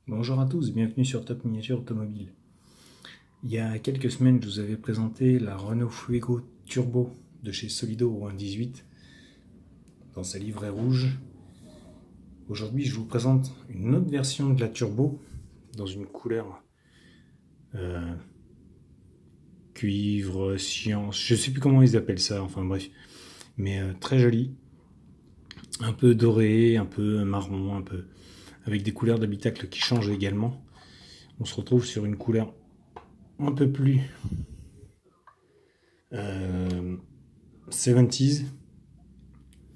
Bonjour à tous, bienvenue sur Top Miniature Automobile. Il y a quelques semaines, je vous avais présenté la Renault Fuego Turbo de chez Solido au 1.18 dans sa livrée rouge. Aujourd'hui, je vous présente une autre version de la Turbo dans une couleur cuivre, cyan, je ne sais plus comment ils appellent ça, enfin bref, mais très jolie, un peu doré, un peu marron, un peu avec des couleurs d'habitacle qui changent également. On se retrouve sur une couleur un peu plus 70s.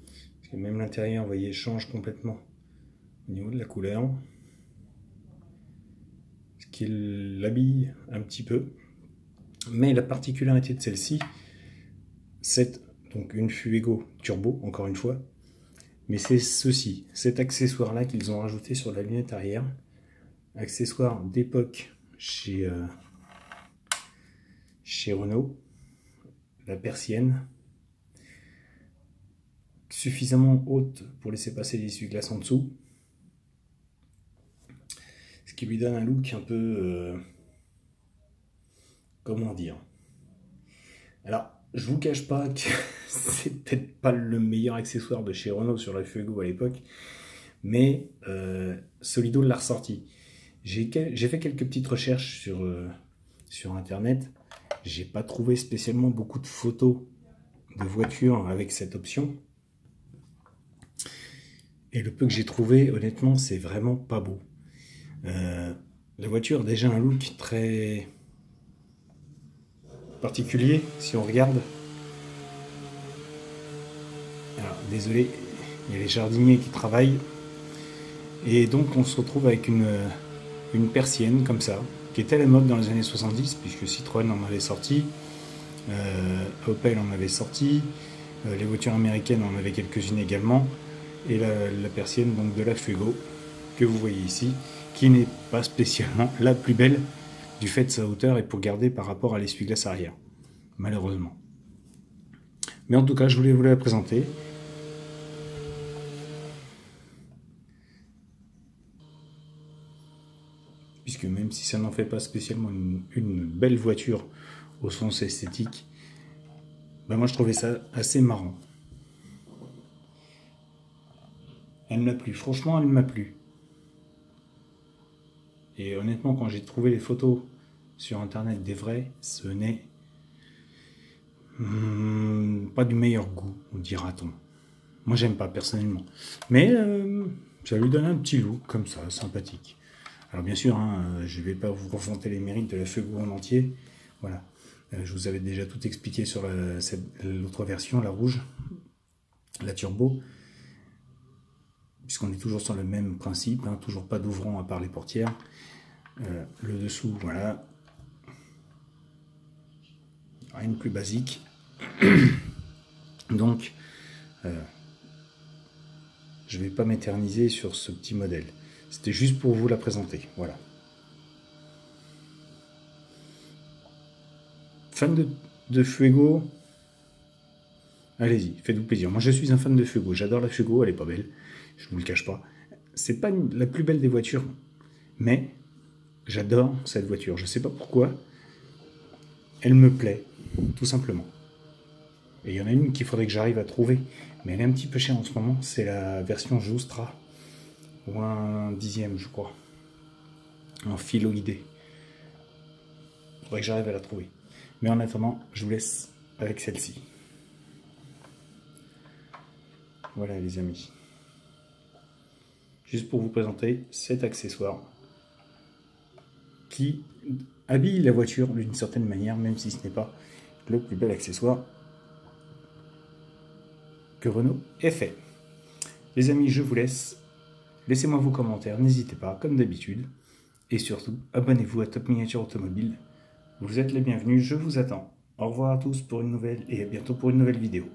Parce que même l'intérieur, vous voyez, change complètement au niveau de la couleur. Ce qui l'habille un petit peu. Mais la particularité de celle-ci, c'est donc une Fuego Turbo, encore une fois. Mais c'est ceci, cet accessoire-là qu'ils ont rajouté sur la lunette arrière. Accessoire d'époque chez Renault. La persienne. Suffisamment haute pour laisser passer l'essuie-glace en dessous. Ce qui lui donne un look un peu... comment dire? Alors, je vous cache pas que c'est peut-être pas le meilleur accessoire de chez Renault sur la Fuego à l'époque, mais Solido l'a ressorti. J'ai fait quelques petites recherches sur internet. J'ai pas trouvé spécialement beaucoup de photos de voitures avec cette option. Et le peu que j'ai trouvé, honnêtement, c'est vraiment pas beau. La voiture a déjà un look très particulier, si on regarde. Alors, désolé, il y a les jardiniers qui travaillent. Et donc, on se retrouve avec une persienne, comme ça, qui était à la mode dans les années 70, puisque Citroën en avait sorti, Opel en avait sorti, les voitures américaines en avaient quelques-unes également, et la persienne donc de la Fuego, que vous voyez ici, qui n'est pas spécialement la plus belle du fait de sa hauteur et pour garder par rapport à l'essuie-glace arrière, malheureusement. Mais en tout cas, je voulais vous la présenter. Puisque même si ça n'en fait pas spécialement une belle voiture au sens esthétique, ben moi je trouvais ça assez marrant. Elle m'a plu, franchement elle m'a plu. Et honnêtement, quand j'ai trouvé les photos sur internet des vrais, ce n'est pas du meilleur goût, dira-t-on. Moi j'aime pas personnellement. Mais ça lui donne un petit look comme ça, sympathique. Alors bien sûr, je ne vais pas vous revanter les mérites de la Fuego en entier. Voilà. Je vous avais déjà tout expliqué sur l'autre version, la rouge, la turbo. Puisqu'on est toujours sur le même principe, toujours pas d'ouvrant à part les portières. Le dessous, voilà. Rien de plus basique. Donc, je ne vais pas m'éterniser sur ce petit modèle. C'était juste pour vous la présenter, voilà. Fan de Fuego, allez-y, faites-vous plaisir. Moi je suis un fan de Fuego, j'adore la Fuego, elle est pas belle, je ne vous le cache pas. C'est pas la plus belle des voitures, mais j'adore cette voiture. Je sais pas pourquoi, elle me plaît, tout simplement. Et il y en a une qu'il faudrait que j'arrive à trouver, mais elle est un petit peu chère en ce moment, c'est la version Joustra, ou un 10e je crois, en filoidé. Il faudrait que j'arrive à la trouver. Mais en attendant, je vous laisse avec celle-ci. Voilà les amis. Juste pour vous présenter cet accessoire qui habille la voiture d'une certaine manière, même si ce n'est pas le plus bel accessoire que Renault ait fait. Les amis, je vous laisse. Laissez-moi vos commentaires, n'hésitez pas, comme d'habitude. Et surtout, abonnez-vous à Top Miniature Automobile. Vous êtes les bienvenus, je vous attends. Au revoir à tous pour une nouvelle et à bientôt pour une nouvelle vidéo.